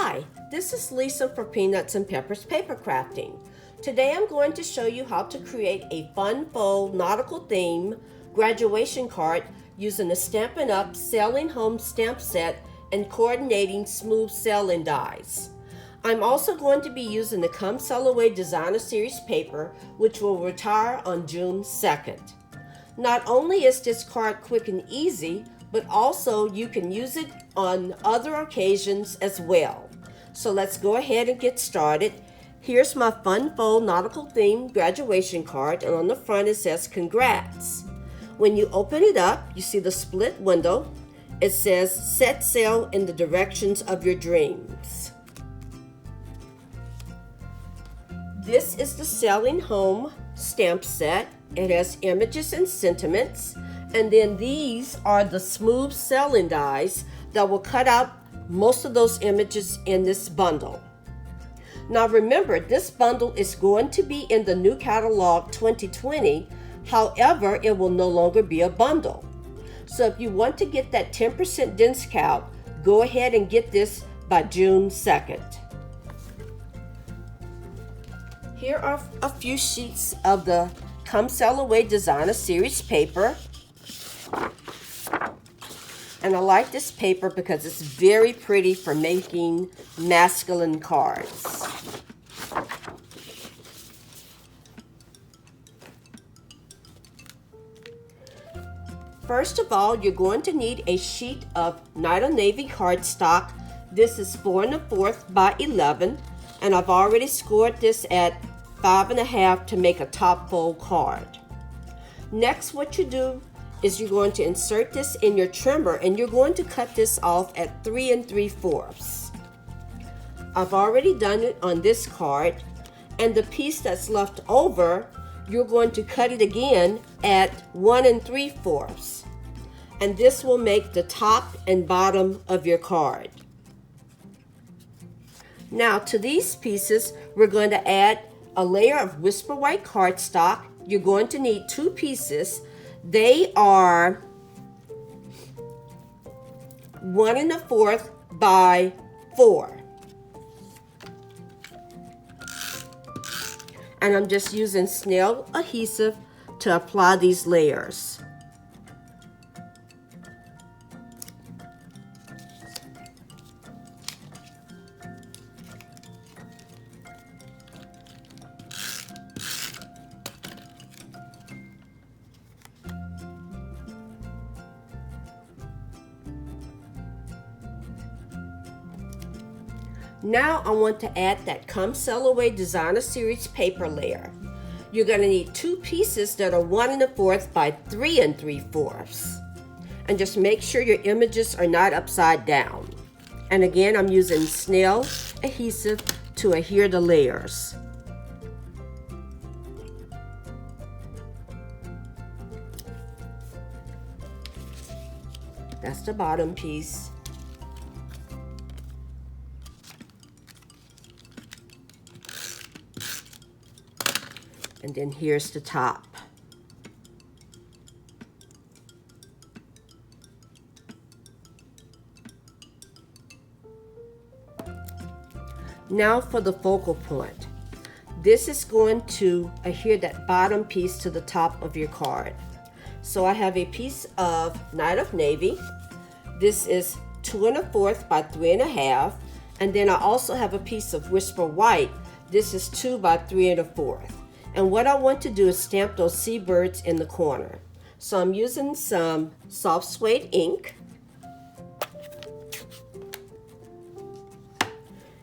Hi, this is Lisa for Peanuts and Peppers Paper Crafting. Today I'm going to show you how to create a fun fold nautical theme graduation card using the Stampin' Up Sailing Home stamp set and coordinating smooth sailing dies. I'm also going to be using the Come Sail Away Designer Series paper, which will retire on June 2nd. Not only is this card quick and easy, but also you can use it on other occasions as well. So let's go ahead and get started. Here's my fun fold nautical theme graduation card, and on the front it says congrats. When you open it up, you see the split window. It says set sail in the directions of your dreams. This is the Sailing Home stamp set. It has images and sentiments. And then these are the smooth sailing dies that will cut out most of those images in this bundle. Now remember, this bundle is going to be in the new catalog 2020. However, it will no longer be a bundle. So if you want to get that 10% discount, go ahead and get this by June 2nd. Here are a few sheets of the Come Sail Away Designer Series paper. And I like this paper because it's very pretty for making masculine cards. First of all, you're going to need a sheet of Night of Navy cardstock. This is 4 1/4 by 11, and I've already scored this at 5 1/2 to make a top fold card. Next, what you do is you're going to insert this in your trimmer, and you're going to cut this off at 3 3/4. I've already done it on this card, and the piece that's left over, you're going to cut it again at 1 3/4. And this will make the top and bottom of your card. Now to these pieces, we're going to add a layer of Whisper White cardstock. You're going to need 2 pieces. They are 1 1/4 by 4. And I'm just using snail adhesive to apply these layers. Now I want to add that Come Sail Away Designer Series paper layer. You're going to need 2 pieces that are 1 1/4 by 3 3/4. And just make sure your images are not upside down. And again, I'm using snail adhesive to adhere the layers. That's the bottom piece. And then here's the top. Now for the focal point. This is going to adhere that bottom piece to the top of your card. So I have a piece of Night of Navy. This is 2 1/4 by 3 1/2. And then I also have a piece of Whisper White. This is 2 by 3 1/4. And what I want to do is stamp those seabirds in the corner. So I'm using some soft suede ink.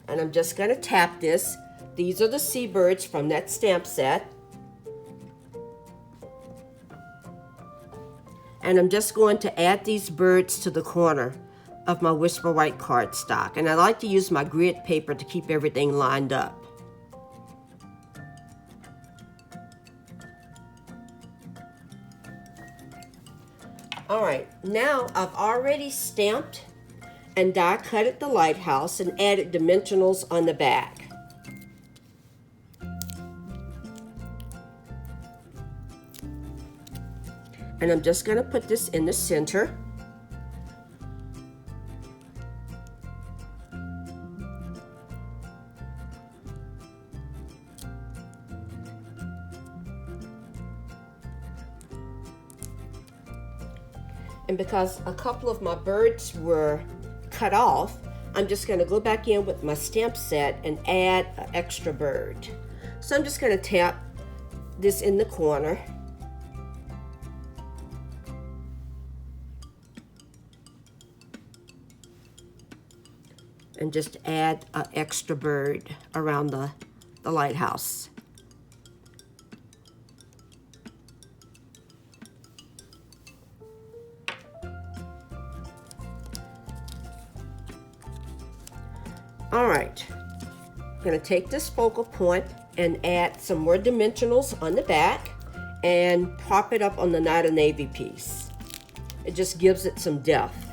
And I'm just going to tap this. These are the seabirds from that stamp set. And I'm just going to add these birds to the corner of my Whisper White cardstock. And I like to use my grid paper to keep everything lined up. Alright, now I've already stamped and die cutted the lighthouse and added dimensionals on the back. And I'm just going to put this in the center. And because a couple of my birds were cut off, I'm just going to go back in with my stamp set and add an extra bird. So I'm just going to tap this in the corner. And just add an extra bird around the lighthouse. All right, I'm going to take this focal point and add some more dimensionals on the back and prop it up on the Night of Navy piece. It just gives it some depth.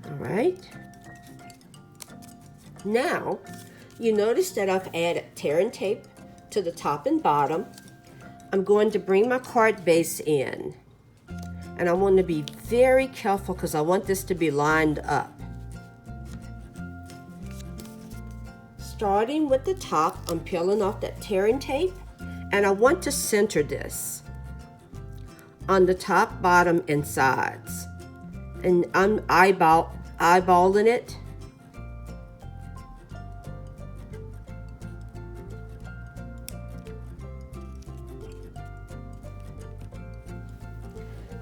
All right. Now, you notice that I've added tearing tape to the top and bottom. I'm going to bring my card base in. And I want to be very careful because I want this to be lined up. Starting with the top, I'm peeling off that tearing tape. And I want to center this on the top, bottom, and sides. And I'm eyeballing it.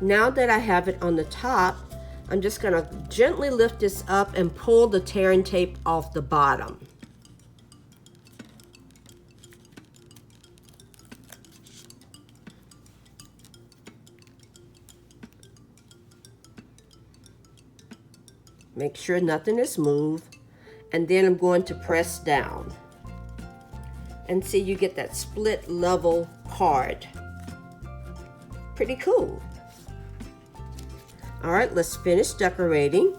Now that I have it on the top, I'm just going to gently lift this up and pull the tearing tape off the bottom. Make sure nothing is moved, and then I'm going to press down. And see, you get that split level card. Pretty cool. All right, let's finish decorating.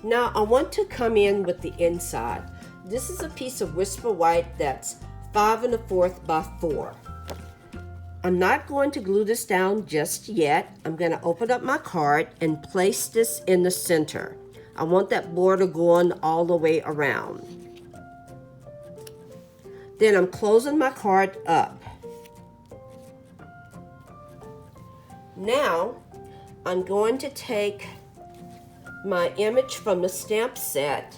Now I want to come in with the inside. This is a piece of Whisper White that's 5 1/4 by 4. I'm not going to glue this down just yet. I'm going to open up my card and place this in the center. I want that border going all the way around. Then I'm closing my card up. Now, I'm going to take my image from the stamp set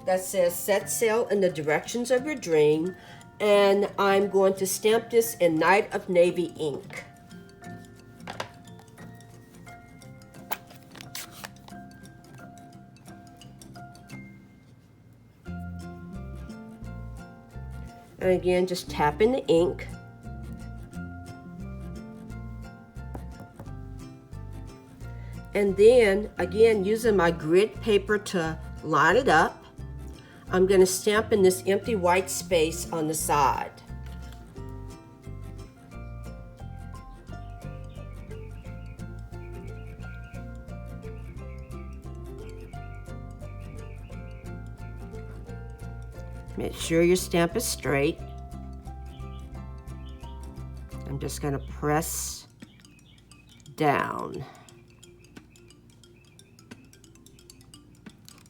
that says set sail in the directions of your dream, and I'm going to stamp this in Night of Navy ink. And again, just tap in the ink. And then, again, using my grid paper to line it up, I'm going to stamp in this empty white space on the side. Make sure your stamp is straight. I'm just going to press down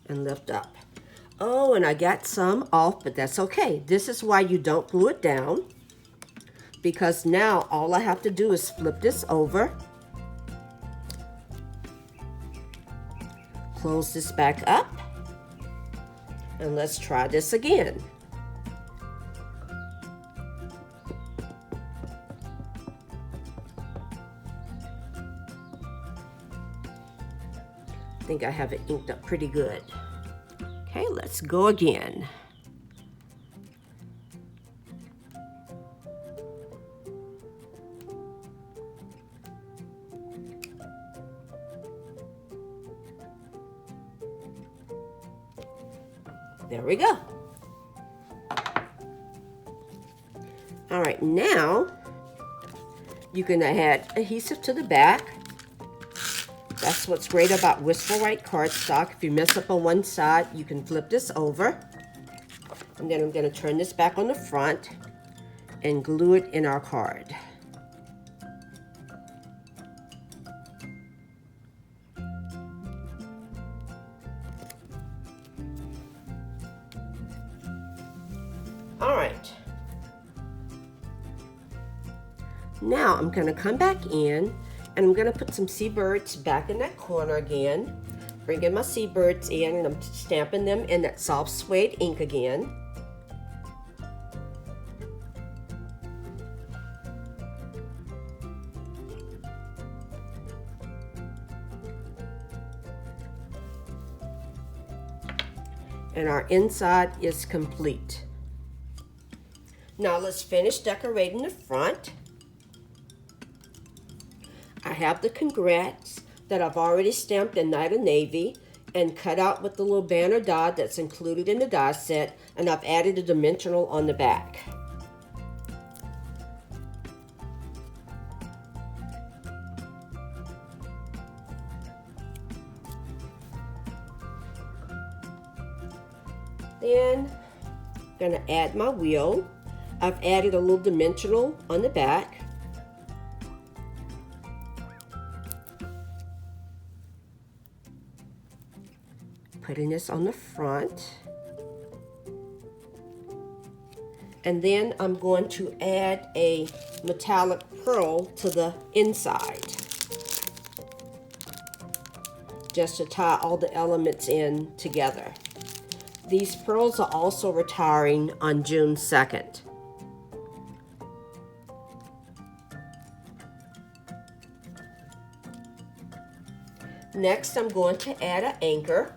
and lift up. Oh, and I got some off, but that's okay. This is why you don't glue it down, because now all I have to do is flip this over, close this back up, and let's try this again. I think I have it inked up pretty good. Okay, let's go again. There we go. right, now you can add adhesive to the back. That's what's great about Wistful White cardstock. If you mess up on one side, you can flip this over. And then I'm going to turn this back on the front and glue it in our card. All right. Now I'm going to come back in and I'm going to put some seabirds back in that corner again. Bring in my seabirds in and I'm stamping them in that soft suede ink again. And our inside is complete. Now let's finish decorating the front. I have the congrats that I've already stamped in Night of Navy and cut out with the little banner die that's included in the die set, and I've added a dimensional on the back. Then I'm going to add my wheel. I've added a little dimensional on the back. Putting this on the front. And then I'm going to add a metallic pearl to the inside, just to tie all the elements in together. These pearls are also retiring on June 2nd. Next, I'm going to add an anchor.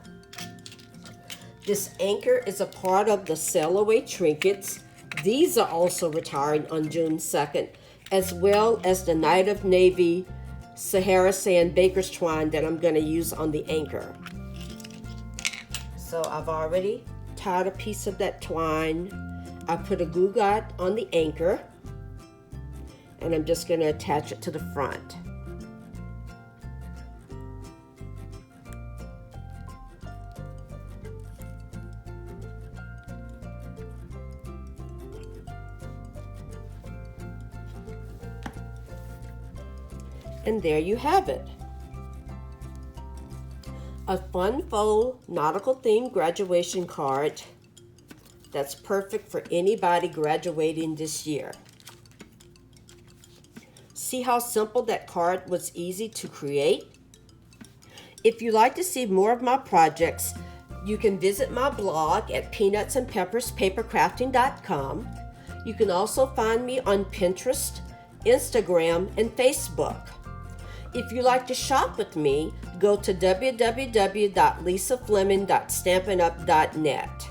This anchor is a part of the Sail Away trinkets. These are also retiring on June 2nd, as well as the Night of Navy Sahara Sand Baker's Twine that I'm going to use on the anchor. So I've already tied a piece of that twine. I put a glue dot on the anchor, and I'm just going to attach it to the front. And there you have it. A fun faux nautical themed graduation card that's perfect for anybody graduating this year. See how simple that card was, easy to create? If you'd like to see more of my projects, you can visit my blog at peanutsandpepperspapercrafting.com. You can also find me on Pinterest, Instagram, and Facebook. If you'd like to shop with me, go to www.lisafleming.stampinup.net.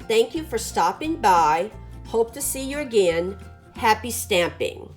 Thank you for stopping by. Hope to see you again. Happy stamping!